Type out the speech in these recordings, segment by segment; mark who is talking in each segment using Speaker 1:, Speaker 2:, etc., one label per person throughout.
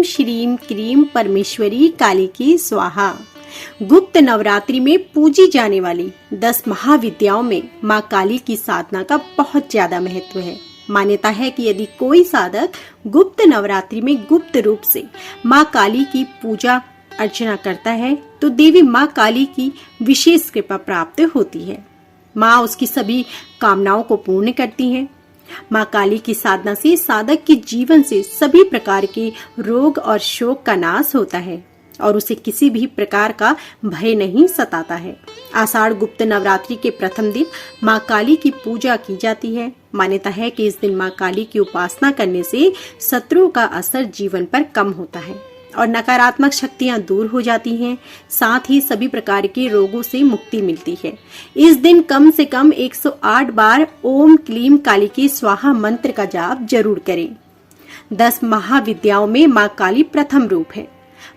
Speaker 1: श्रीं क्रीं परमेश्वरी काली की स्वाहा। गुप्त नवरात्रि में पूजी जाने वाली 10 महाविद्याओं में मां काली की साधना का बहुत ज्यादा महत्व है। मान्यता है कि यदि कोई साधक गुप्त नवरात्रि में गुप्त रूप से मां काली की पूजा अर्चना करता है तो देवी मां काली की विशेष कृपा प्राप्त होती है। मां उसकी सभी कामनाओं को पूर्ण करती हैं। मां काली की साधना से साधक के जीवन से सभी प्रकार के रोग और शोक का नाश होता है और उसे किसी भी प्रकार का भय नहीं सताता है। आषाढ़ गुप्त नवरात्रि के प्रथम दिन मां काली की पूजा की जाती है। मान्यता है कि इस दिन मां काली की उपासना करने से शत्रुओं का असर जीवन पर कम होता है और नकारात्मक शक्तियां दूर हो जाती हैं। साथ ही सभी प्रकार के रोगों से मुक्ति मिलती है। इस दिन कम से कम 108 बार ओम क्लीम काली की स्वाहा मंत्र का जाप जरूर करें। 10 महाविद्याओं में मां काली प्रथम रूप है।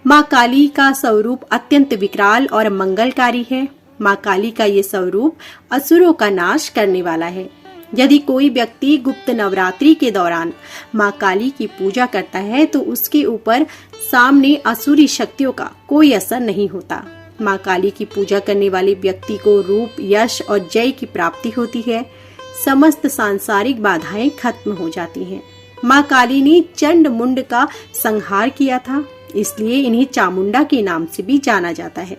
Speaker 1: मां काली का स्वरूप अत्यंत विकराल और मंगलकारी है। मां काली का ये स्वरूप असुरों का नाश करने वाला है। यदि कोई व्यक्ति गुप्त नवरात्रि के दौरान मां काली की पूजा करता है तो उसके ऊपर सामने असुरी शक्तियों का कोई असर नहीं होता। मां काली की पूजा करने वाले व्यक्ति को रूप, यश और जय की प्राप्ति होती है। समस्त सांसारिक बाधाएं खत्म हो जाती हैं। मां काली ने चंड मुंड का संहार किया था, इसलिए इन्हें चामुंडा के नाम से भी जाना जाता है।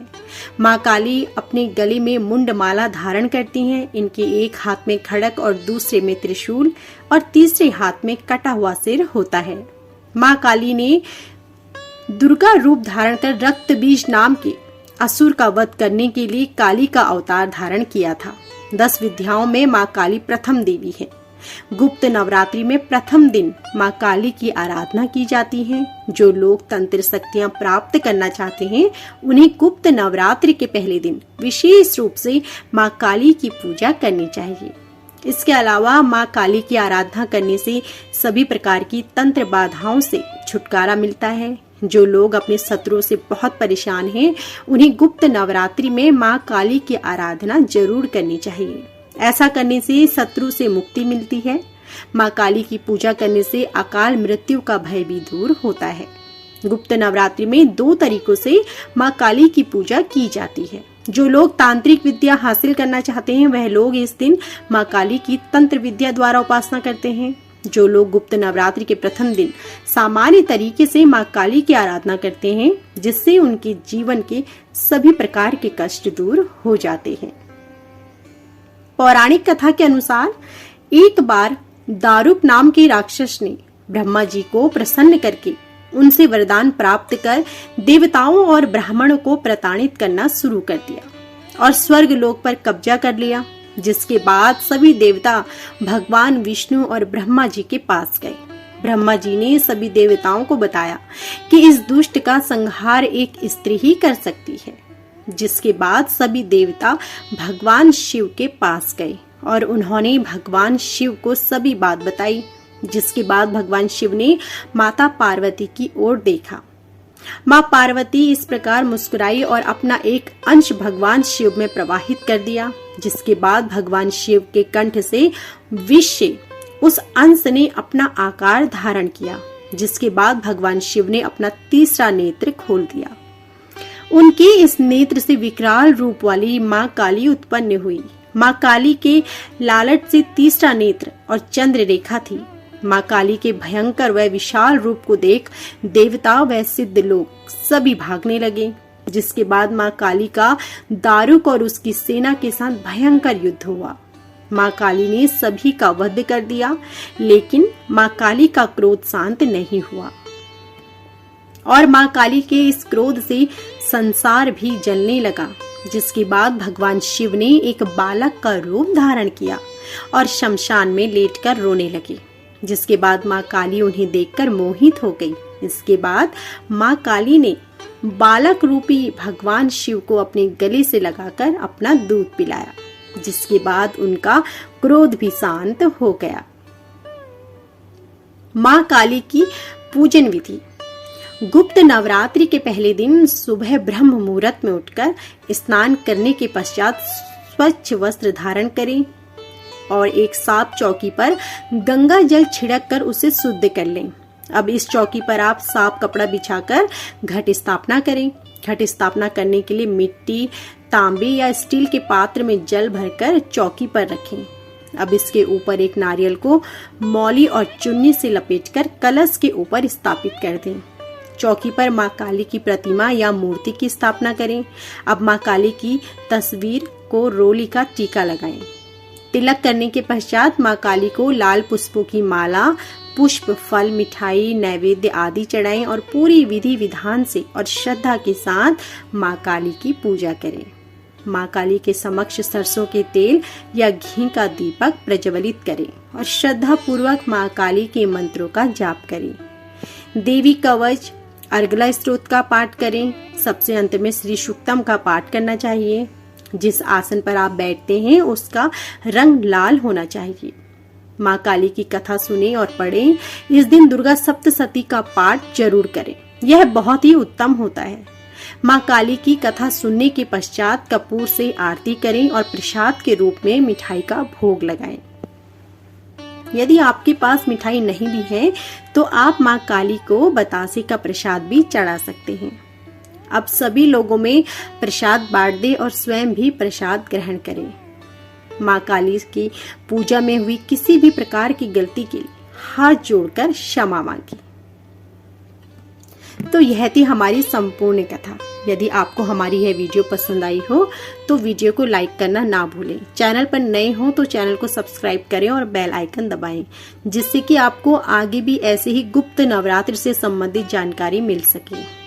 Speaker 1: मां काली अपने गले में मुंड माला धारण करती हैं। इनके एक हाथ में खड़ग और दूसरे में त्रिशूल और तीसरे हाथ में कटा हुआ सिर होता है। मां काली ने दुर्गा रूप धारण कर रक्त बीज नाम के असुर का वध करने के लिए काली का अवतार धारण किया था। 10 विद्याओं में मां काली प्रथम देवी है। गुप्त नवरात्रि में प्रथम दिन मां काली की आराधना की जाती है। जो लोग तंत्र शक्तियां प्राप्त करना चाहते हैं उन्हें गुप्त नवरात्रि के पहले दिन विशेष रूप से मां काली की पूजा करनी चाहिए। इसके अलावा मां काली की आराधना करने से सभी प्रकार की तंत्र बाधाओं से छुटकारा मिलता है। जो लोग अपने शत्रुओं से बहुत परेशान हैं उन्हें गुप्त नवरात्रि में मां काली की आराधना जरूर करनी चाहिए। ऐसा करने से शत्रु से मुक्ति मिलती है। मां काली की पूजा करने से अकाल मृत्यु का भय भी दूर होता है। गुप्त नवरात्रि में 2 तरीकों से मां काली की पूजा की जाती है। जो लोग तांत्रिक विद्या हासिल करना चाहते हैं वह लोग इस दिन मां काली की तंत्र विद्या द्वारा उपासना करते हैं। जो लोग गुप्त नवरात्रि के प्रथम दिन सामान्य तरीके से मां काली की आराधना करते हैं जिससे उनके जीवन के सभी प्रकार के कष्ट दूर हो जाते हैं। पौराणिक कथा के अनुसार एक बार दारुक नाम के राक्षस ने ब्रह्मा जी को प्रसन्न करके उनसे वरदान प्राप्त कर देवताओं और ब्राह्मणों को प्रताड़ित करना शुरू कर दिया और स्वर्ग लोक पर कब्जा कर लिया। जिसके बाद सभी देवता भगवान विष्णु और ब्रह्मा जी के पास गए। ब्रह्मा जी ने सभी देवताओं को बताया कि इस दुष्ट का संहार एक स्त्री ही कर सकती है। जिसके बाद सभी देवता भगवान शिव के पास गए और उन्होंने भगवान शिव को सभी बात बताई। जिसके बाद भगवान शिव ने माता पार्वती की ओर देखा। मां पार्वती इस प्रकार मुस्कुराई और अपना एक अंश भगवान शिव में प्रवाहित कर दिया। जिसके बाद भगवान शिव के कंठ से विष से उस अंश ने अपना आकार धारण किया। जिसके बाद भगवान शिव ने अपना तीसरा नेत्र खोल दिया। उनके इस नेत्र से विकराल रूप वाली मां काली उत्पन्न हुई। मां काली के लालट से तीसरा नेत्र और चंद्र रेखा थी। मां काली के भयंकर व विशाल रूप को देख देवता व सिद्ध लोग सभी भागने लगे। जिसके बाद मां काली का दारुक और उसकी सेना के साथ भयंकर युद्ध हुआ। मां काली ने सभी का वध कर दिया, लेकिन मां काली का क्रोध शांत नहीं हुआ और मां काली के इस क्रोध से संसार भी जलने लगा। जिसके बाद भगवान शिव ने एक बालक का रूप धारण किया और शमशान में लेटकर रोने लगे। जिसके बाद मां काली उन्हें देखकर मोहित हो गई। इसके बाद मां काली ने बालक रूपी भगवान शिव को अपने गले से लगाकर अपना दूध पिलाया। जिसके बाद उनका क्रोध भी शांत हो गया। मां काली की पूजन विधि। गुप्त नवरात्रि के पहले दिन सुबह ब्रह्म मुहूर्त में उठकर स्नान करने के पश्चात स्वच्छ वस्त्र धारण करें और एक साफ चौकी पर गंगा जल छिड़क कर उसे शुद्ध कर लें अब इस चौकी पर आप साफ कपड़ा बिछाकर घट स्थापना करें। घट स्थापना करने के लिए मिट्टी, तांबे या स्टील के पात्र में जल भरकर चौकी पर रखें। अब इसके ऊपर एक नारियल को मौली और चुन्नी से लपेटकर कलश के ऊपर स्थापित कर दें। चौकी पर माँ काली की प्रतिमा या मूर्ति की स्थापना करें। अब माँ काली की तस्वीर को रोली का टीका लगाएं। तिलक करने के पश्चात माँ काली को लाल पुष्पों की माला, पुष्प, फल, मिठाई, नैवेद्य आदि चढ़ाएं और पूरी विधि विधान से और श्रद्धा के साथ माँ काली की पूजा करें। माँ काली के समक्ष सरसों के तेल या घी का दीपक प्रज्वलित करें और श्रद्धा पूर्वक माँ काली के मंत्रों का जाप करें। देवी कवच, अर्गला स्तोत्र का पाठ करें। सबसे अंत में श्री सूक्तम का पाठ करना चाहिए। जिस आसन पर आप बैठते हैं उसका रंग लाल होना चाहिए। माँ काली की कथा सुने और पढ़ें। इस दिन दुर्गा सप्तशती का पाठ जरूर करें, यह बहुत ही उत्तम होता है। माँ काली की कथा सुनने के पश्चात कपूर से आरती करें और प्रसाद के रूप में मिठाई का भोग लगाएं। यदि आपके पास मिठाई नहीं भी है तो आप माँ काली को बतासे का प्रसाद भी चढ़ा सकते हैं। अब सभी लोगों में प्रसाद बांट दें और स्वयं भी प्रसाद ग्रहण करें। माँ काली की पूजा में हुई किसी भी प्रकार की गलती के लिए हाथ जोड़कर क्षमा मांगी। तो यह थी हमारी संपूर्ण कथा। यदि आपको हमारी यह वीडियो पसंद आई हो तो वीडियो को लाइक करना ना भूलें। चैनल पर नए हो तो चैनल को सब्सक्राइब करें और बेल आइकन दबाएं, जिससे कि आपको आगे भी ऐसे ही गुप्त नवरात्र से संबंधित जानकारी मिल सके।